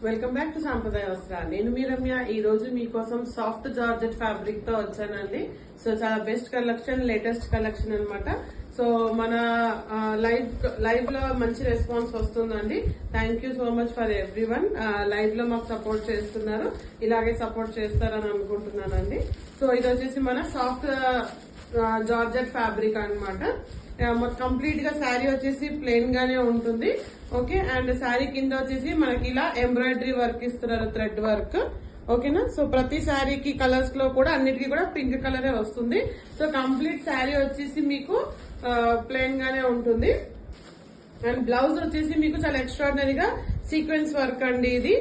Welcome back to సాంప్రదాయ వస్త్ర. నేను మీ రమ్య. ఈ రోజు మీకోసం సాఫ్ట్ జార్జెట్ ఫ్యాబ్రిక్ తో వచ్చానండి. సో చాలా బెస్ట్ కలెక్షన్, లేటెస్ట్ కలెక్షన్ అన్నమాట. సో మన లైవ్ లో మంచి రెస్పాన్స్ వస్తుందండి. Thank you so much for everyone. Live లో మాకు సపోర్ట్ చేస్తున్నారు, ఇలాగే సపోర్ట్ చేస్తారని అనుకుంటున్నానండి. సో ఇది వచ్చేసి మన సాఫ్ట్ జార్జెట్ ఫ్యాబ్రిక్ అన్నమాట. కంప్లీట్ గా శారీ వచ్చేసి ప్లెయిన్ గానే ఉంటుంది. ఓకే, అండ్ శారీ కింద వచ్చేసి మనకి ఇలా ఎంబ్రాయిడరీ వర్క్ ఇస్తున్నారు, థ్రెడ్ వర్క్. ఓకేనా. సో ప్రతి శారీకి కలర్స్ లో కూడా అన్నిటికీ కూడా పింక్ కలరే వస్తుంది. సో కంప్లీట్ శారీ వచ్చేసి మీకు ప్లెయిన్ గానే ఉంటుంది. అండ్ బ్లౌజ్ వచ్చేసి మీకు చాలా ఎక్స్ట్రాడినరీగా సీక్వెన్స్ వర్క్ అండి ఇది.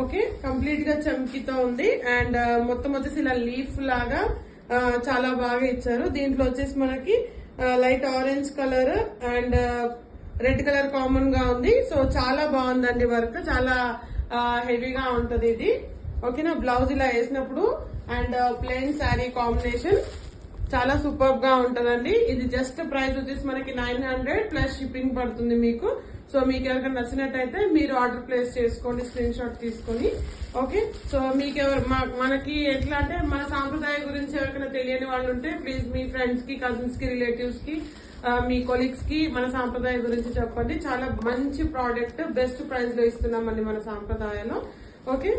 ఓకే, కంప్లీట్ గా చమ్కీతో ఉంది. అండ్ మొత్తం వచ్చేసి ఇలా లీఫ్ లాగా చాలా బాగా ఇచ్చారు. దీంట్లో వచ్చేసి మనకి light orange colour and red colour common గా ఉంది. సో చాలా బాగుందండి వర్క్, చాలా హెవీగా ఉంటది ఇది. ఓకేనా. బ్లౌజ్ ఇలా వేసినప్పుడు అండ్ ప్లెయిన్ శారీ కాంబినేషన్ చాలా సూపర్ గా ఉంటదండి. ఇది జస్ట్ ప్రైస్ వచ్చేసి మనకి 900 ప్లస్ షిప్పింగ్ పడుతుంది మీకు. సో మీకు ఎవరికైనా నచ్చినట్టయితే మీరు ఆర్డర్ ప్లేస్ చేసుకోండి, స్క్రీన్ షాట్ తీసుకొని. ఓకే, సో మీకు మనకి ఎట్లా అంటే మన సాంప్రదాయం గురించి ఎవరికైనా తెలియని వాళ్ళు ఉంటే ప్లీజ్ మీ ఫ్రెండ్స్ కి, కజిన్స్ కి, రిలేటివ్స్ కి, మీ కొలీగ్స్ కి మన సాంప్రదాయం గురించి చెప్పండి. చాలా మంచి ప్రోడక్ట్, బెస్ట్ ప్రైస్ లో ఇస్తున్నామండి మన సాంప్రదాయంలో. ఓకే,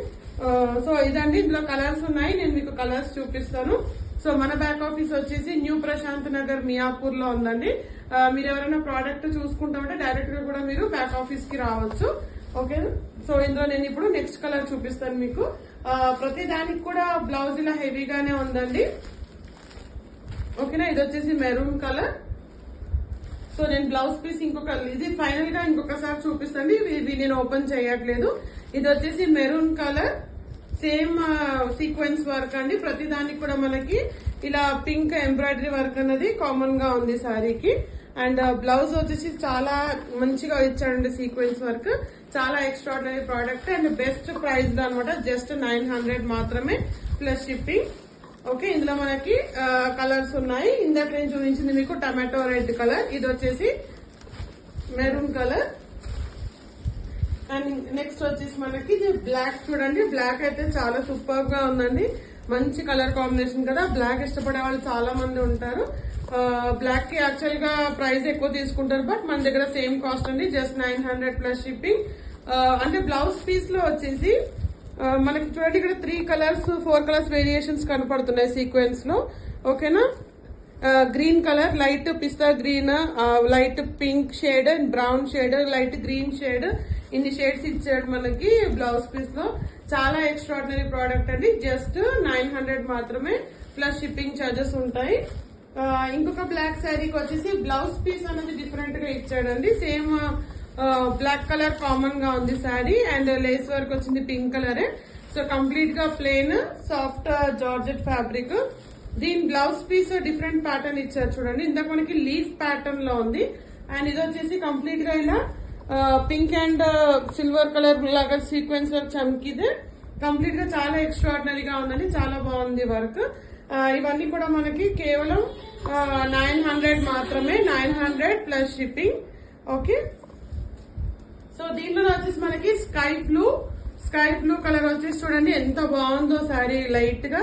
సో ఇదండి. ఇందులో కలర్స్ ఉన్నాయి, నేను మీకు కలర్స్ చూపిస్తాను. సో మన బ్యాక్ ఆఫీస్ వచ్చేసి న్యూ ప్రశాంత్ నగర్ మియాపూర్ లో ఉందండి. మీరు ఎవరైనా ప్రోడక్ట్ చూసుకుంటామంటే డైరెక్ట్ గా కూడా మీరు బ్యాక్ ఆఫీస్ కి రావచ్చు. ఓకే, సో ఇందులో నేను ఇప్పుడు నెక్స్ట్ కలర్ చూపిస్తాను మీకు. ప్రతి దానికి కూడా బ్లౌజ్ ఇలా హెవీగానే ఉందండి. ఓకేనా. ఇది వచ్చేసి మెరూన్ కలర్. సో నేను బ్లౌజ్ పీస్ ఇది ఫైనల్ గా ఇంకొకసారి చూపిస్తాను. ఇవి నేను ఓపెన్ చేయట్లేదు. ఇది వచ్చేసి maroon colour, same sequence work అండి. ప్రతి దానికి కూడా మనకి ఇలా పింక్ ఎంబ్రాయిడరీ వర్క్ అనేది కామన్ గా ఉంది శారీకి. అండ్ బ్లౌజ్ వచ్చేసి చాలా మంచిగా ఇచ్చాడండి, సీక్వెన్స్ వర్క్. చాలా extraordinary product and best price లో అనమాట. జస్ట్ 900 మాత్రమే ప్లస్ షిప్పింగ్. ఓకే, ఇందులో మనకి కలర్స్ ఉన్నాయి. ఇందాక నేను చూపించింది మీకు టమాటో రెడ్ కలర్, ఇది వచ్చేసి మెరూన్ కలర్. అండ్ నెక్స్ట్ వచ్చేసి మనకి ఇది బ్లాక్. చూడండి, బ్లాక్ అయితే చాలా సూపర్ గా ఉందండి. మంచి కలర్ కాంబినేషన్ కదా. బ్లాక్ ఇష్టపడే వాళ్ళు చాలా మంది ఉంటారు. బ్లాక్ కి యాక్చువల్ గా ప్రైస్ ఎక్కువ తీసుకుంటారు, బట్ మన దగ్గర సేమ్ కాస్ట్ అండి, జస్ట్ 900 ప్లస్ షిప్పింగ్. అంటే బ్లౌజ్ పీస్ లో వచ్చేసి మనకి చూడండి ఇక్కడ 3 కలర్స్ 4 కలర్స్ వేరియేషన్స్ కనపడుతున్నాయి సీక్వెన్స్ లో. ఓకేనా. Green colour, light pista green, light pink shade and brown shade, light green shade, ఇన్ని షేడ్స్ ఇచ్చాడు మనకి బ్లౌజ్ పీస్ లో. చాలా ఎక్స్ట్రాడినరీ ప్రోడక్ట్ అండి. జస్ట్ 900 మాత్రమే ప్లస్ షిప్పింగ్ ఛార్జెస్ ఉంటాయి. ఇంకొక బ్లాక్ శారీకి వచ్చేసి బ్లౌజ్ పీస్ అనేది డిఫరెంట్ గా ఇచ్చాడండి. సేమ్ బ్లాక్ కలర్ కామన్ గా ఉంది శారీ అండ్ లేస్ వర్క్ వచ్చింది పింక్ కలరే. సో కంప్లీట్ గా ప్లెయిన్ సాఫ్ట్ జార్జెట్ ఫ్యాబ్రిక్. దీని బ్లౌజ్ పీస్ డిఫరెంట్ ప్యాటర్న్ ఇచ్చారు చూడండి. ఇందాక మనకి లీఫ్ ప్యాటర్న్ లో ఉంది. అండ్ ఇది వచ్చేసి కంప్లీట్ గా ఇలా పింక్ అండ్ సిల్వర్ కలర్ లాగా సీక్వెన్స్ వర్క్ చమ్కిదే. కంప్లీట్ గా చాలా ఎక్స్ట్రాడినరీగా ఉందండి, చాలా బాగుంది వర్క్. ఇవన్నీ కూడా మనకి కేవలం 900 మాత్రమే, 900 ప్లస్ షిప్పింగ్. ఓకే, సో దీంట్లో వచ్చేసి మనకి స్కై బ్లూ కలర్ వచ్చేసి చూడండి ఎంత బాగుందో శారీ. లైట్ గా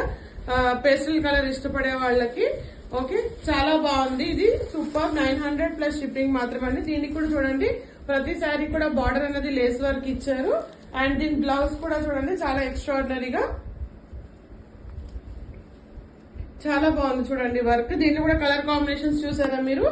పేస్టల్ కలర్ ఇష్టపడే వాళ్ళకి ఓకే, చాలా బాగుంది. ఇది సూపర్. 900 ప్లస్ షిప్పింగ్ మాత్రమే అండి. దీనికి కూడా చూడండి ప్రతి శారీ కూడా బార్డర్ అనేది లేస్ వర్క్ ఇచ్చారు. అండ్ దీని బ్లౌజ్ కూడా చూడండి చాలా ఎక్స్ట్రాడినరీగా చాలా బాగుంది చూడండి వర్క్. దీంట్లో కూడా కలర్ కాంబినేషన్స్ చూసారా మీరు?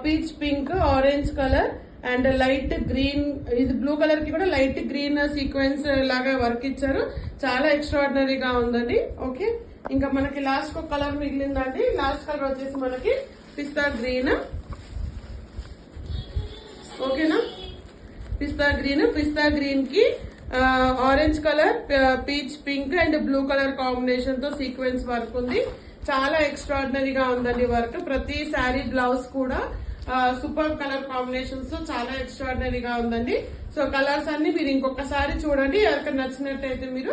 Peach pink, orange colour and light green. ఇది బ్లూ కలర్ కి కూడా లైట్ గ్రీన్ సీక్వెన్స్ లాగా వర్క్ ఇచ్చారు. చాలా ఎక్స్ట్రాడినరీగా ఉందండి. ఓకే, ఇంకా మనకి లాస్ట్ ఒక కలర్ మిగిలిందండి. లాస్ట్ కలర్ వచ్చేసి మనకి పిస్తా గ్రీన్. ఓకేనా, పిస్తా గ్రీన్ కి orange colour, peach pink and blue colour combination తో సీక్వెన్స్ వర్క్ ఉంది. చాలా ఎక్స్ట్రాడినరీగా ఉందండి వర్క్. ప్రతి శారీ బ్లౌజ్ కూడా సూపర్ కలర్ కాంబినేషన్స్ తో చాలా ఎక్స్ట్రాడినరీగా ఉందండి. సో కలర్స్ అన్ని మీరు ఇంకొకసారి చూడండి. ఎవరికైనా నచ్చినట్టయితే మీరు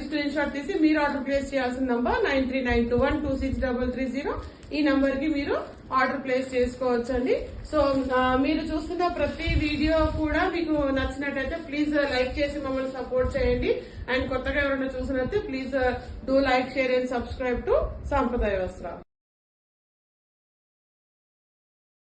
స్క్రీన్ షాట్ తీసి మీరు ఆర్డర్ ప్లేస్ చేయాల్సిన నంబర్ 9392126330. ఈ నంబర్ కి మీరు ఆర్డర్ ప్లేస్ చేసుకోవచ్చండి. సో మీరు చూస్తున్న ప్రతి వీడియో కూడా మీకు నచ్చినట్టయితే ప్లీజ్ లైక్ చేసి మమ్మల్ని సపోర్ట్ చేయండి. అండ్ కొత్తగా ఎవరైనా చూసినట్లయితే please do like, share and subscribe to సాంప్రదాయ వస్త్ర.